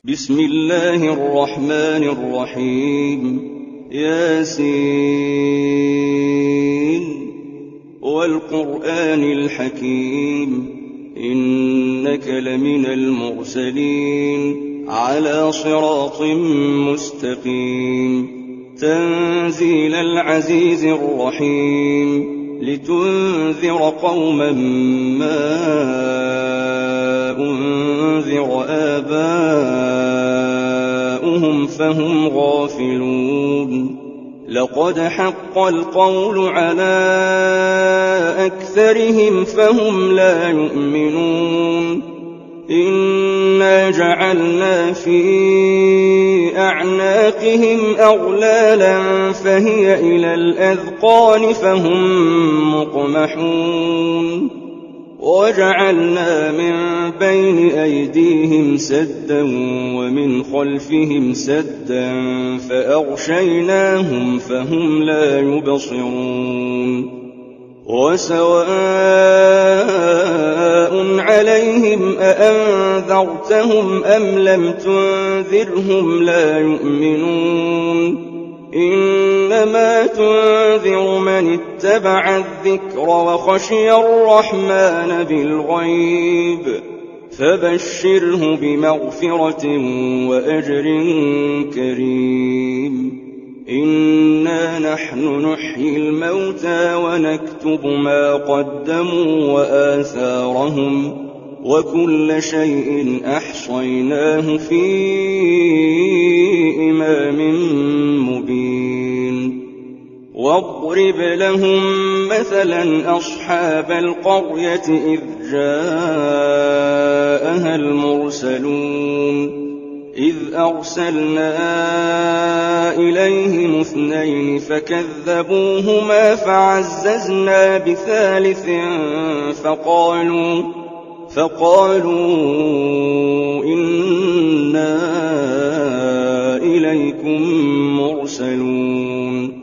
بسم الله الرحمن الرحيم ياسين والقرآن الحكيم إنك لمن المرسلين على صراط مستقيم تنزيل العزيز الرحيم لتنذر قوما ما أنذر آباؤهم فهم غافلون لقد حق القول على أكثرهم فهم لا يؤمنون إنا جعلنا في أعناقهم أغلالا فهي إلى الأذقان فهم مقمحون وجعلنا من بين أيديهم سدا ومن خلفهم سدا فأغشيناهم فهم لا يبصرون وسواء عليهم أأنذرتهم أم لم تنذرهم لا يؤمنون إنما تنذر من اتبع الذكر وخشي الرحمن بالغيب فبشره بمغفرة وأجر كريم إنا نحن نحيي الموتى ونكتب ما قدموا وآثارهم وكل شيء أحصيناه في إمام مبين واضرب لهم مثلا أصحاب القرية إذ جاءها المرسلون إذ أرسلنا إليهم 2 فكذبوهما فعززنا بثالث فقالوا إنا إليكم مرسلون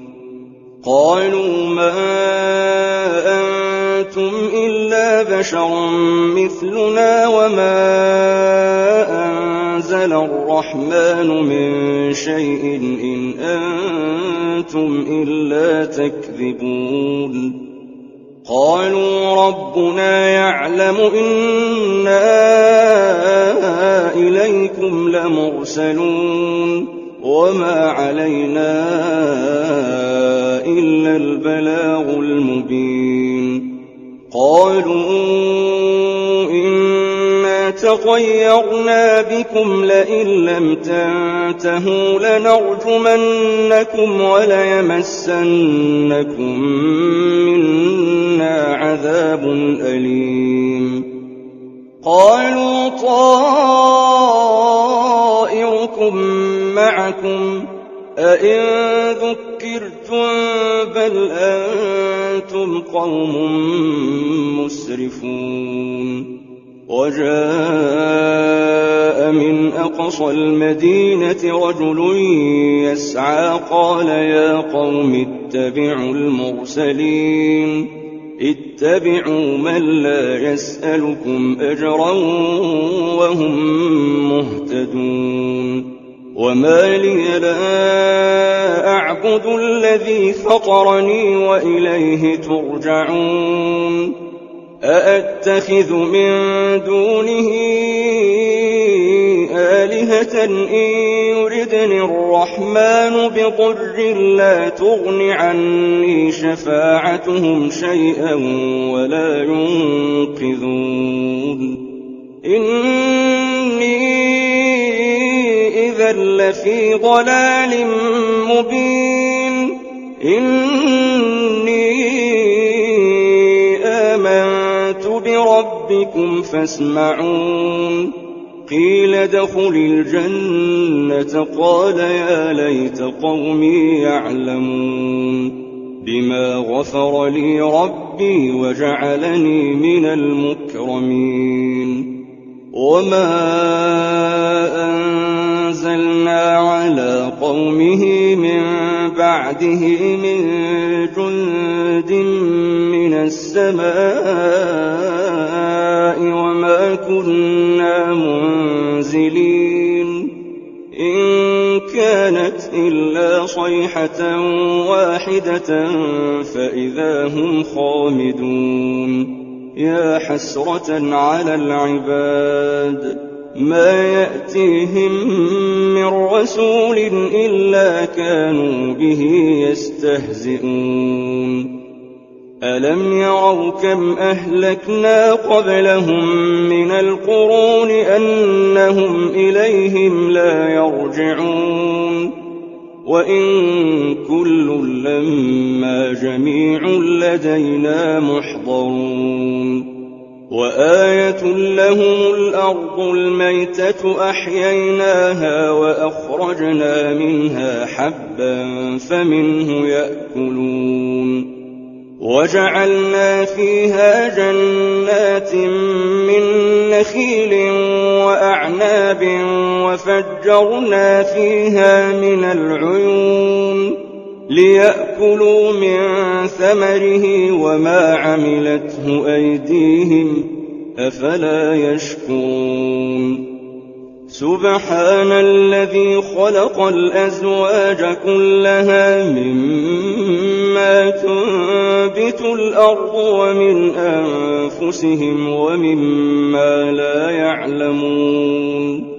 قالوا ما أنتم إلا بشر مثلنا وما أنزل الرحمن من شيء إن أنتم إلا تكذبون قالوا ربنا يعلم إنا إليكم لمرسلون وما علينا إلا البلاغ المبين قالوا إنا تطيرنا بكم لئن لم تنتهوا لنرجمنكم وليمسنكم منا عذاب أليم قالوا طائركم معكم أئن ذكرتم بل أنتم قوم مسرفون وجاء من أقصى المدينة رجل يسعى قال يا قوم اتبعوا المرسلين اتبعوا من لا يسألكم أجرا وهم مهتدون وما لي لا أعبد الذي فطرني وإليه ترجعون أأتخذ من دونه آلهة إن يردني الرحمن بضر لا تغن عني شفاعتهم شيئا ولا ينقذون إني إذا لفي ضلال مبين إني آمنت بربكم فاسمعون قيل ادخل الجنة قال يا ليت قومي يعلمون بما غفر لي ربي وجعلني من المكرمين وما أنزلنا على قومه من بعده من جند من السماء وما كنا منزلين إن كانت إلا صيحة واحدة فإذا هم خامدون يا حسرة على العباد ما يأتيهم من رسول إلا كانوا به يستهزئون ألم يروا كم أهلكنا قبلهم من القرون أنهم إليهم لا يرجعون وإن كل لما جميع لدينا محضرون وآية لهم الأرض الميتة أحييناها وأخرجنا منها حبا فمنه يأكلون وجعلنا فيها جنات من نخيل وأعناب وفجرنا فيها من العيون ليأكلوا من ثمره وما عملته أيديهم أفلا يشكرون سبحان الذي خلق الأزواج كلها مما تنبت الأرض ومن أنفسهم ومما لا يعلمون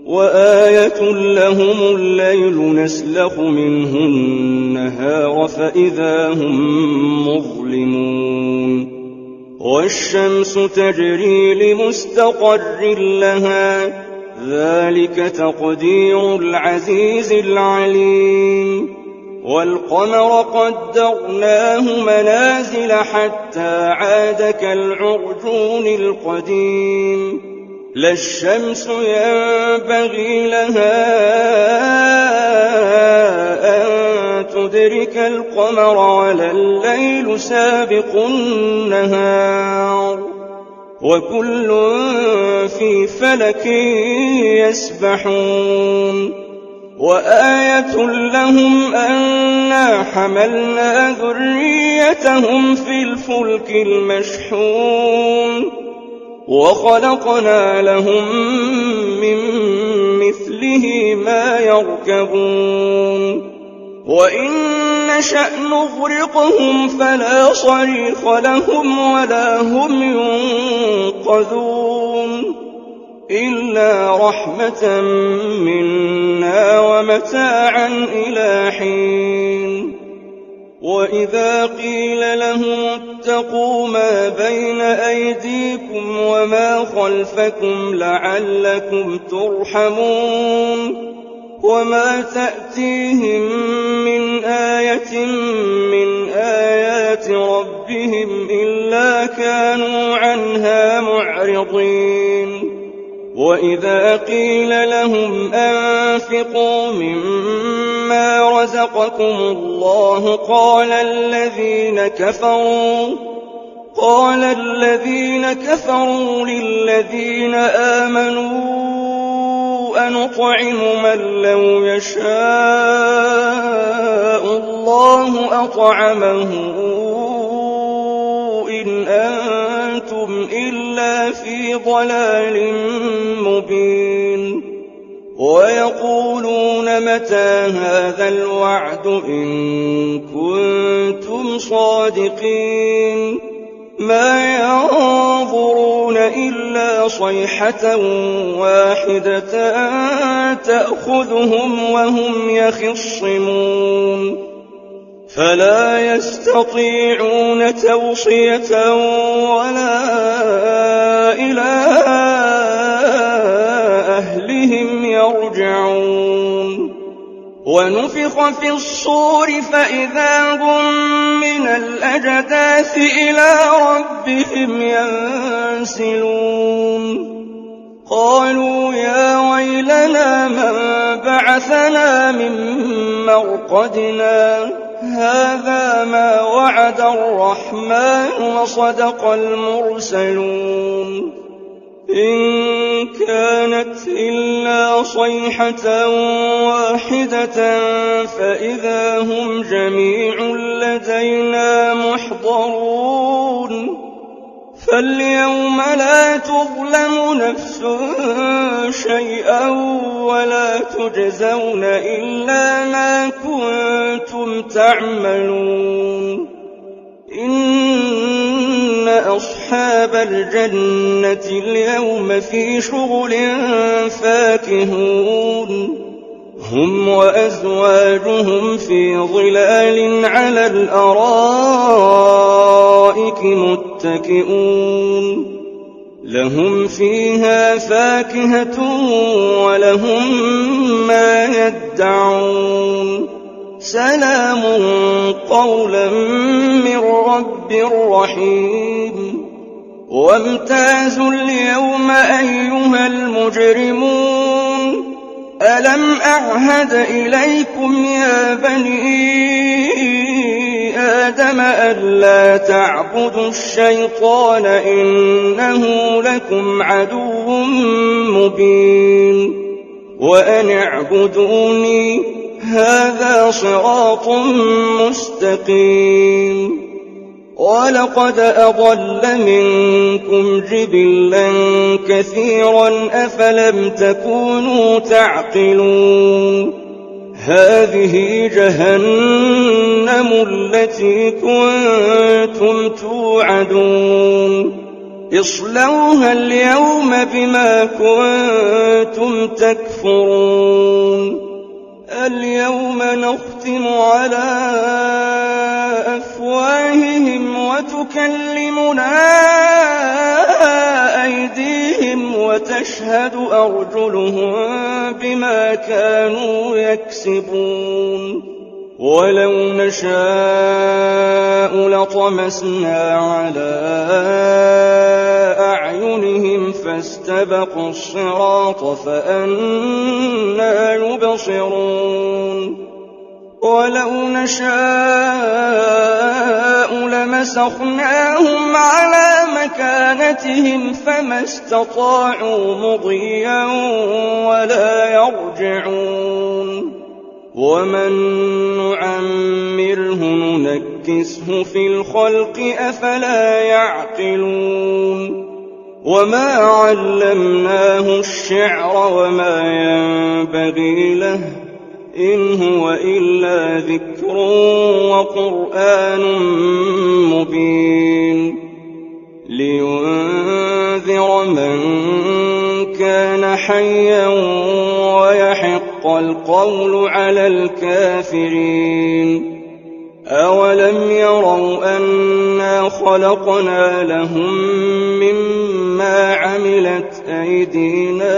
وآية لهم الليل نسلخ منه النهار فإذا هم مظلمون والشمس تجري لمستقر لها ذلك تقدير العزيز العليم والقمر قدرناه منازل حتى عاد كالعرجون القديم لا الشمس ينبغي لها أن تدرك القمر ولا الليل سابق النهار وكل في فلك يسبحون وآية لهم أنا حملنا ذريتهم في الفلك المشحون وخلقنا لهم من مثله ما يركبون وإن نشأ نغرقهم فلا صريخ لهم ولا هم ينقذون إلا رحمة منا ومتاعا إلى حين وإذا قيل لهم اتقوا ما بين أيديكم وما خلفكم لعلكم ترحمون وما تأتيهم من آية من آيات ربهم إلا كانوا عنها معرضين وإذا قيل لهم أنفقوا مما رزقكم الله قال الذين كفروا للذين آمنوا أنطعم من لو يشاء الله أطعمه إن أنتم إلا في ضلال مبين ويقولون متى هذا الوعد إن كنتم صادقين ما ينظرون إلا صيحة واحدة تأخذهم وهم يخصمون فلا يستطيعون توصية ولا إلى أهلهم يرجعون ونفخ في الصور فإذا هم من الأجداث إلى ربهم ينسلون قالوا يا ويلنا من بعثنا من مرقدنا هذا ما وعد الرحمن وصدق المرسلون إن كانت إلا صيحة واحدة فإذا هم جميع لدينا محضرون فاليوم لا تظلم نفس شيئا ولا تجزون إلا ما كنتم تعملون إن أصحاب الجنة اليوم في شغل فاكهون هم وأزواجهم في ظلال على الأرائك متكئون لهم فيها فاكهة ولهم ما يدعون سلام قولا من رب رحيم وامتازوا اليوم أيها المجرمون ألم أعهد إليكم يا بني آدم ألا تعبدوا الشيطان إنه لكم عدو مبين وأن اعبدوني هذا صراط مستقيم ولقد أضل منكم جبلا كثيرا أفلم تكونوا تعقلون هذه جهنم التي كنتم توعدون اصلوها اليوم بما كنتم تكفرون اليوم نختم على أفواههم وتكلمنا أيديهم وتشهد أرجلهم بما كانوا يكسبون ولو نشاء لطمسنا على أعينهم فاستبقوا الصراط فأنى يبصرون ولو نشاء لمسخناهم على مكانتهم فما استطاعوا مضيا ولا يرجعون ومن نعمره ننكسه في الخلق أفلا يعقلون وما علمناه الشعر وما ينبغي له إن هو إلا ذكر وقرآن مبين لينذر من كان حيا ويحق القول على الكافرين أولم يروا أنا خلقنا لهم مما عملت أيدينا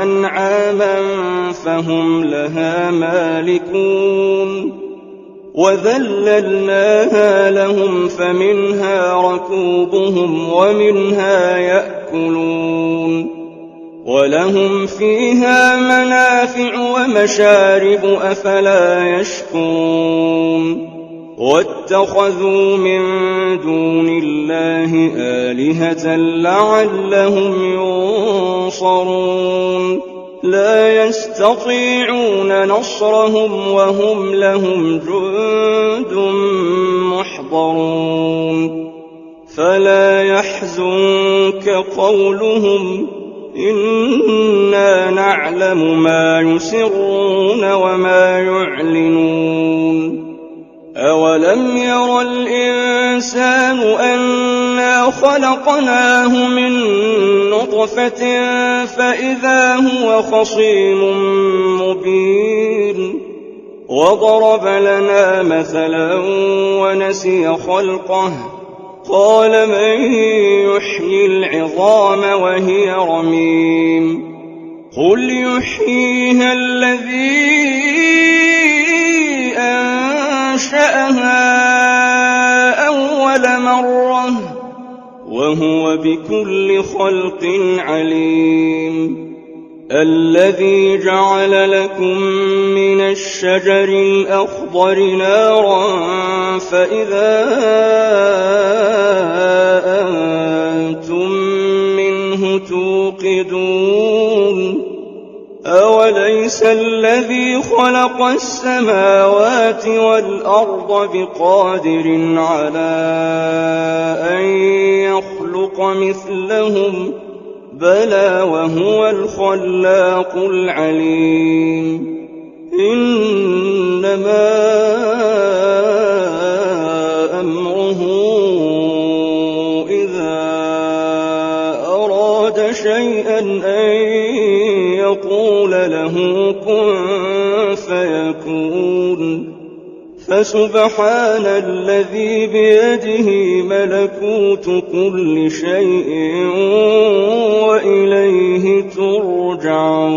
أنعاما فهم لها مالكون وذللناها لهم فمنها ركوبهم ومنها يأكلون ولهم فيها منافع ومشارب أفلا يشكرون واتخذوا من دون الله آلهة لعلهم ينصرون لا يستطيعون نصرهم وهم لهم جند محضرون فلا يحزنك قولهم إنا نعلم ما يسرون وما يعلنون أولم ير الإنسان أنا خلقناه من نطفة فإذا هو خصيم مبين وضرب لنا مثلا ونسي خلقه قال من يحيي العظام وهي رميم قل يحييها الذي أنشأها أول مرة وهو بكل خلق عليم الذي جعل لكم من الشجر الأخضر نارا فإذا أنتم منه توقدون أوليس الذي خلق السماوات والأرض بقادر على أن يخلق مثلهم بلى وهو الخلاق العليم إنما أمره إذا أراد شيئا أن يقول له كن فيكون فسبحان الذي بيده ملكوت كل شيء وإليه ترجعون.